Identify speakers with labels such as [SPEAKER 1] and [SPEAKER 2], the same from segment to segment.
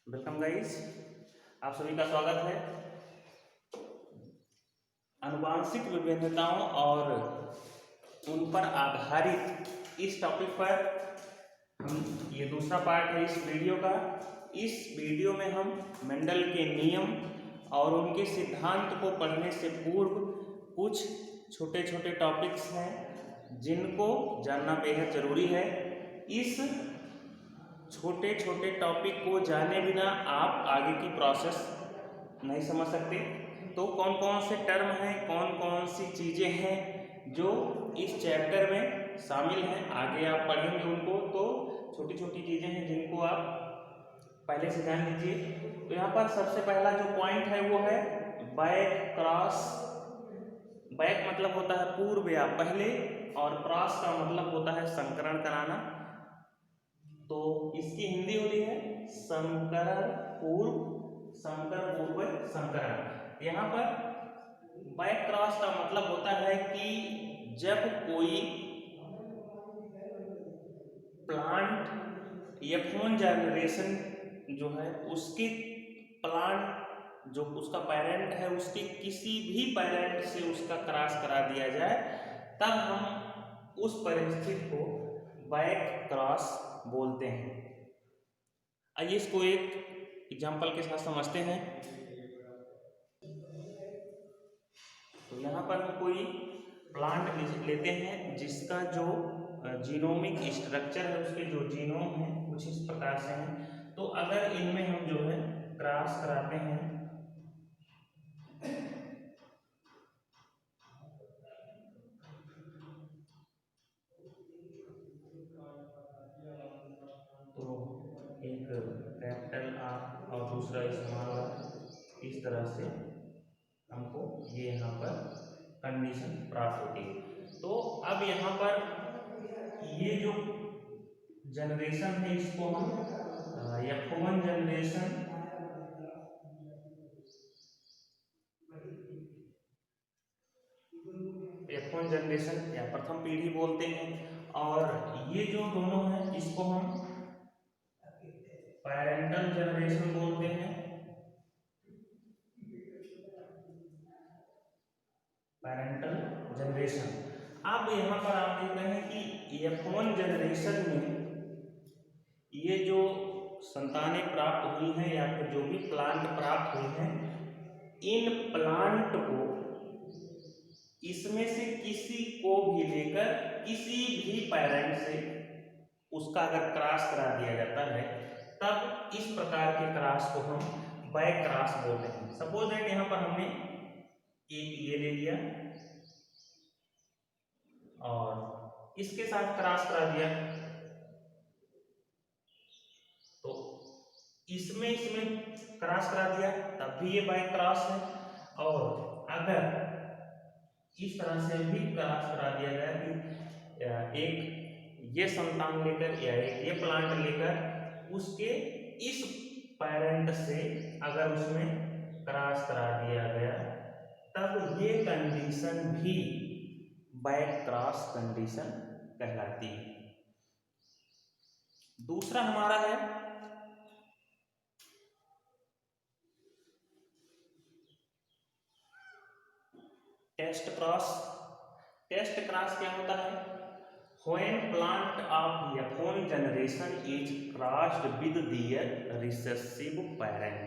[SPEAKER 1] Welcome guys, आप सभी का स्वागत है। आनुवांशिक विभिन्नताओं और उन पर आधारित इस टॉपिक पर हम ये दूसरा पार्ट है इस वीडियो का। इस वीडियो में हम मेंडल के नियम और उनके सिद्धांत को पढ़ने से पूर्व कुछ छोटे छोटे टॉपिक्स हैं जिनको जानना बेहद ज़रूरी है। इस छोटे छोटे टॉपिक को जाने बिना आप आगे की प्रोसेस नहीं समझ सकते। तो कौन कौन से टर्म हैं, कौन कौन सी चीज़ें हैं जो इस चैप्टर में शामिल हैं, आगे आप पढ़ेंगे उनको। तो छोटी छोटी चीज़ें हैं जिनको आप पहले से जान लीजिए। तो यहाँ पर सबसे पहला जो पॉइंट है वो है बैक क्रॉस। बैक मतलब होता है पूर्व या पहले, और क्रॉस का मतलब होता है संकरण कराना। तो इसकी हिंदी होती है संकरण पूर्व, संकर पूर्व संकरण। यहाँ पर बैक क्रॉस का मतलब होता है कि जब कोई प्लांट F1 जनरेशन जो है उसके प्लांट जो उसका पेरेंट है उसके किसी भी पेरेंट से उसका क्रॉस करा दिया जाए, तब हम उस परिस्थिति को बैक क्रॉस बोलते हैं। आइए इसको एक एग्जाम्पल के साथ समझते हैं। तो यहाँ पर हम कोई प्लांट लेते हैं जिसका जो जीनोमिक स्ट्रक्चर है, उसके जो जीनोम है कुछ इस प्रकार से हैं। तो अगर इनमें हम जो है क्रॉस कराते हैं तो एक कैपिटल आर और दूसरा स्मॉल आर, इस तरह से हमको ये यहाँ पर कंडीशन प्राप्त होती है। तो अब यहाँ पर ये जो जनरेशन है इसको हम F1 जनरेशन या प्रथम पीढ़ी बोलते हैं, और ये जो दोनों हैं इसको हम पैरेंटल जनरेशन बोलते हैं। Parental generation. अब यहाँ पर आप देख रहे हैं कि F1 जनरेशन में ये जो संतानें प्राप्त हुई हैं या फिर जो भी प्लांट प्राप्त हुई हैं, इन प्लांट को इसमें से किसी को भी लेकर किसी भी पेरेंट से उसका अगर क्रॉस करा दिया जाता है, तब इस प्रकार के क्रॉस को हम बैक क्रॉस बोलते हैं। सपोज दैट यहाँ पर हमने एक ये ले लिया और इसके साथ क्रॉस करा दिया, तो इसमें क्रॉस करा दिया तब भी ये बैक क्रॉस है। और अगर इस तरह से भी क्रॉस करा दिया जाए कि एक ये संतान लेकर या एक ये प्लांट लेकर उसके इस पेरेंट से अगर उसमें क्रॉस करा दिया गया, तब ये कंडीशन भी बैक क्रॉस कंडीशन कहलाती है। दूसरा हमारा है टेस्ट क्रॉस। टेस्ट क्रॉस क्या होता है? When plant of F1 generation is crossed with their recessive parent।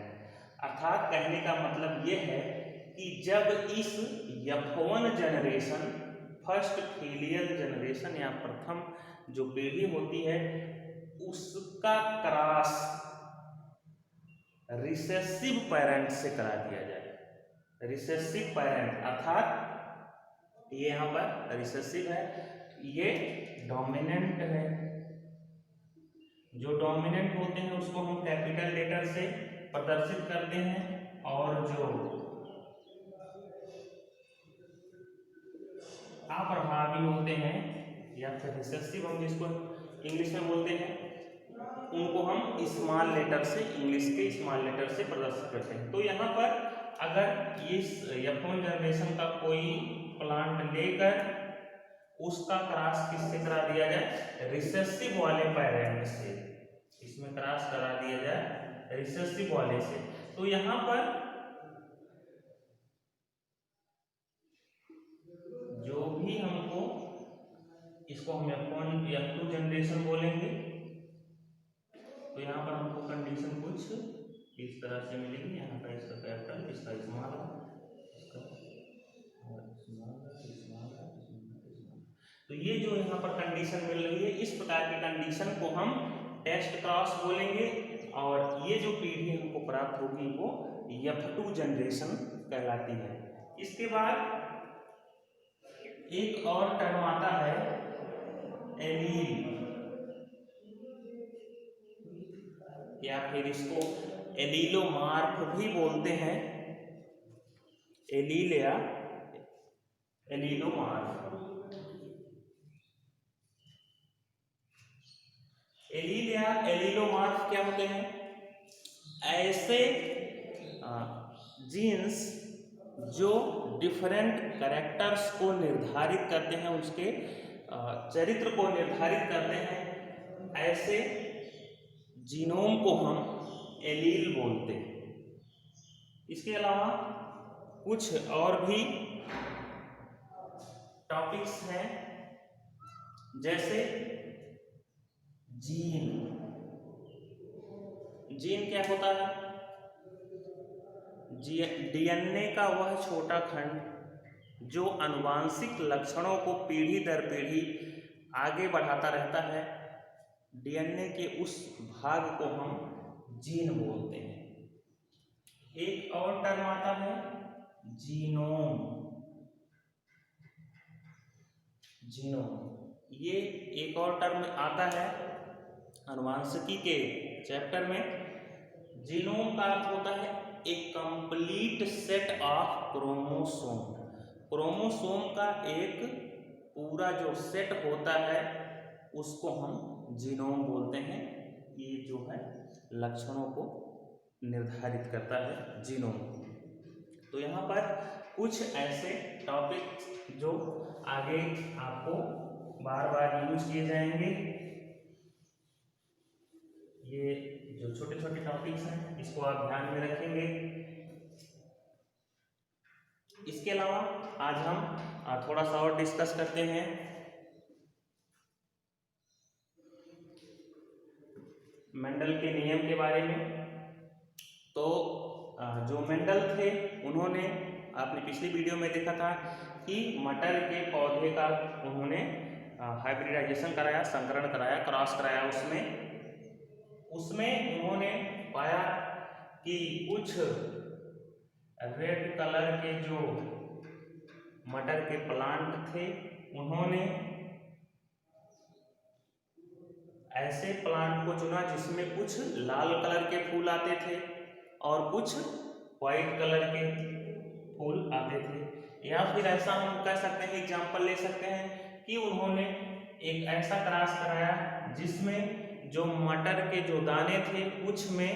[SPEAKER 1] अर्थात कहने का मतलब ये है कि जब इस F1 generation, first filial generation या प्रथम जो पीढ़ी होती है, उसका क्रॉस रिसेसिव पेरेंट से करा दिया जाए। रिसेसिव पेरेंट अर्थात ये यहाँ पर रिसेसिव है, ये डोमिनेंट है। जो डोमिनेंट होते हैं उसको हम कैपिटल लेटर से प्रदर्शित करते हैं, और जो अप्रभावी होते हैं या फिर रिसेसिव हम जिसको इंग्लिश में बोलते हैं, उनको हम स्मॉल लेटर से, इंग्लिश के स्मॉल लेटर से प्रदर्शित करते हैं। तो यहाँ पर अगर इस F1 जनरेशन का कोई प्लांट लेकर उसका क्रॉस किससे करा दिया जाए? रिसेसिव वाले पेरेंट से। इसमें क्रॉस करा दिया जाए रिसेसिव वाले से। तो यहाँ पर जो भी हमको, इसको हम F2 जनरेशन बोलेंगे। तो यहाँ पर हमको कंडीशन कुछ इस तरह से मिलेगी। यहाँ का इसका कैपिटल, इसका स्मॉल, तो ये जो यहाँ पर कंडीशन मिल रही है, इस प्रकार की कंडीशन को हम टेस्ट क्रॉस बोलेंगे। और ये जो पीढ़ी हमको प्राप्त होगी वो F2 जनरेशन कहलाती है। इसके बाद एक और टर्म आता है एलील, या फिर इसको एलीलोमार्फ भी बोलते हैं, एलील या एलीलोमार्फ। एलील या एलीलोमार्फ क्या होते हैं? ऐसे जीन्स जो डिफरेंट कैरेक्टर्स को निर्धारित करते हैं, उसके चरित्र को निर्धारित करते हैं, ऐसे जीनोम को हम एलील बोलते हैं। इसके अलावा कुछ और भी टॉपिक्स हैं, जैसे जीन। जीन क्या होता है? डीएनए का वह छोटा खंड जो आनुवांशिक लक्षणों को पीढ़ी दर पीढ़ी आगे बढ़ाता रहता है। डीएनए के उस भाग को हम जीन बोलते हैं। एक और टर्म आता है जीनोम। जीनोम ये एक और टर्म आता है आनुवांशिकी के चैप्टर में। जीनोम का अर्थ होता है a complete set of chromosome. Chromosome का एक पूरा जो सेट होता है उसको हम जीनोम बोलते हैं। ये जो है लक्षणों को निर्धारित करता है जीनोम। तो यहाँ पर कुछ ऐसे टॉपिक जो आगे आपको बार बार यूज किए जाएंगे, ये जो छोटे छोटे टॉपिक्स हैं इसको आप ध्यान में रखेंगे। इसके अलावा आज हम थोड़ा सा और डिस्कस करते हैं मेंडल के नियम के बारे में। तो जो मेंडल थे उन्होंने, आपने पिछली वीडियो में देखा था कि मटर के पौधे का उन्होंने हाइब्रिडाइजेशन कराया, संकरण कराया, क्रॉस कराया। उसमें उन्होंने पाया कि कुछ रेड कलर के जो मटर के प्लांट थे, उन्होंने ऐसे प्लांट को चुना जिसमें कुछ लाल कलर के फूल आते थे और कुछ व्हाइट कलर के फूल आते थे। या फिर ऐसा हम कह सकते हैं, एग्जाम्पल ले सकते हैं कि उन्होंने एक ऐसा क्रॉस कराया जिसमें जो मटर के जो दाने थे कुछ में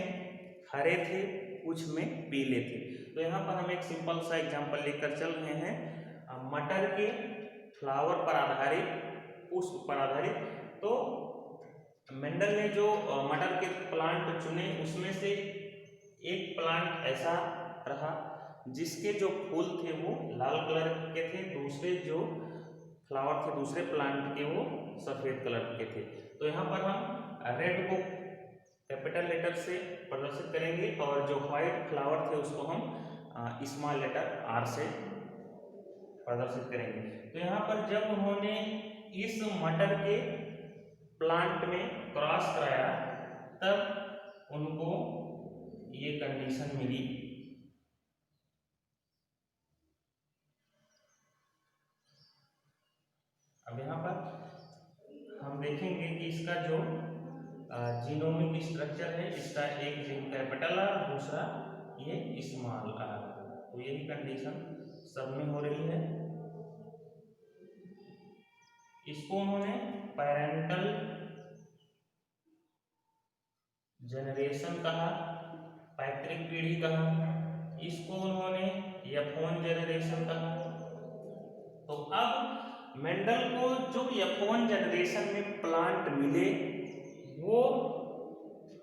[SPEAKER 1] हरे थे, कुछ में पीले थे। तो यहाँ पर हम एक सिंपल सा एग्जाम्पल लेकर चल रहे हैं मटर के फ्लावर पर आधारित, पुष्प पर आधारित। तो मेंडल ने जो मटर के प्लांट चुने उसमें से एक प्लांट ऐसा रहा जिसके जो फूल थे वो लाल कलर के थे, दूसरे जो फ्लावर थे दूसरे प्लांट के वो सफेद कलर के थे। तो यहाँ पर हम रेड को कैपिटल लेटर से प्रदर्शित करेंगे और जो व्हाइट फ्लावर थे उसको हम स्मॉल लेटर आर से प्रदर्शित करेंगे। तो यहाँ पर जब उन्होंने इस मटर के प्लांट में क्रॉस कराया तब उनको ये कंडीशन मिली। अब यहाँ पर हम देखेंगे कि इसका जो जीनोमिक स्ट्रक्चर है, इसका एक जीन कैपिटल और दूसरा ये स्मॉल आर। तो यही कंडीशन सब में हो रही है। इसको उन्होंने पैरेंटल जनरेशन कहा, पैतृक पीढ़ी कहा। इसको उन्होंने F1 जनरेशन कहा। तो अब मेंडल को जो F1 जनरेशन में प्लांट मिले वो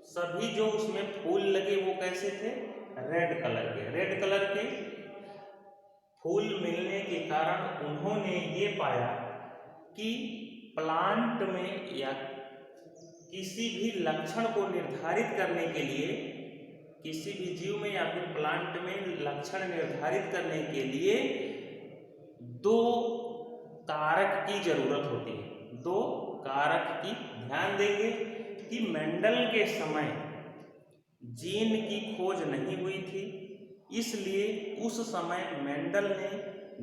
[SPEAKER 1] सभी जो उसमें फूल लगे वो कैसे थे, रेड कलर के। रेड कलर के फूल मिलने के कारण उन्होंने ये पाया कि प्लांट में या किसी भी लक्षण को निर्धारित करने के लिए, किसी भी जीव में या फिर प्लांट में लक्षण निर्धारित करने के लिए दो कारक की जरूरत होती है। दो कारक की, ध्यान देंगे कि मेंडल के समय जीन की खोज नहीं हुई थी, इसलिए उस समय मेंडल ने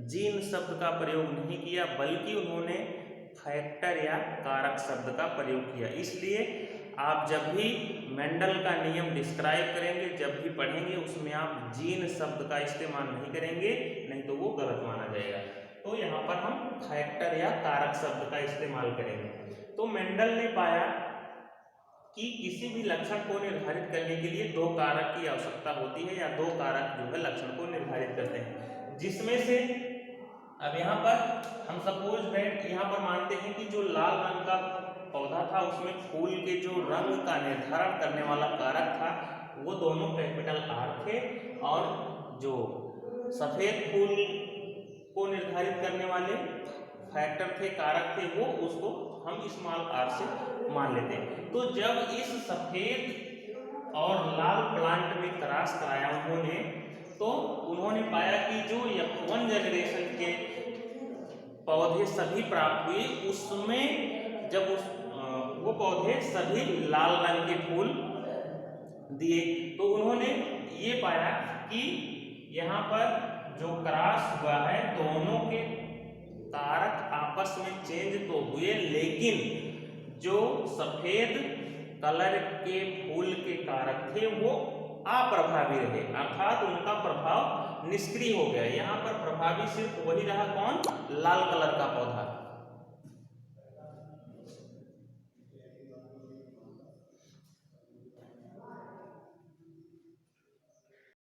[SPEAKER 1] जीन शब्द का प्रयोग नहीं किया, बल्कि उन्होंने फैक्टर या कारक शब्द का प्रयोग किया। इसलिए आप जब भी मेंडल का नियम डिस्क्राइब करेंगे, जब भी पढ़ेंगे, उसमें आप जीन शब्द का इस्तेमाल नहीं करेंगे, नहीं तो वो गलत माना जाएगा। तो यहाँ पर हम फैक्टर या कारक शब्द का इस्तेमाल करेंगे। तो मेंडल ने पाया कि किसी भी लक्षण को निर्धारित करने के लिए दो कारक की आवश्यकता होती है, या दो कारक जो है लक्षण को निर्धारित करते हैं, जिसमें से अब यहाँ पर हम सपोज दैट यहाँ पर मानते हैं कि जो लाल रंग का पौधा था उसमें फूल के जो रंग का निर्धारण करने वाला कारक था वो दोनों कैपिटल आर थे, और जो सफेद फूल को निर्धारित करने वाले फैक्टर थे, कारक थे, वो उसको हम स्मॉल आर से मान लेते हैं। तो जब इस सफेद और लाल प्लांट में क्रॉस कराया उन्होंने, तो उन्होंने पाया कि जो F1 जनरेशन के पौधे सभी प्राप्त हुए, उसमें जब वो पौधे सभी लाल रंग के फूल दिए, तो उन्होंने ये पाया कि यहाँ पर जो क्रॉस हुआ है दोनों के कारक आपस में चेंज तो हुए, लेकिन जो सफेद कलर के फूल के कारक थे वो अप्रभावी रहे, अर्थात उनका प्रभाव निष्क्रिय हो गया। यहाँ पर प्रभावी सिर्फ वही रहा, कौन, लाल कलर का पौधा।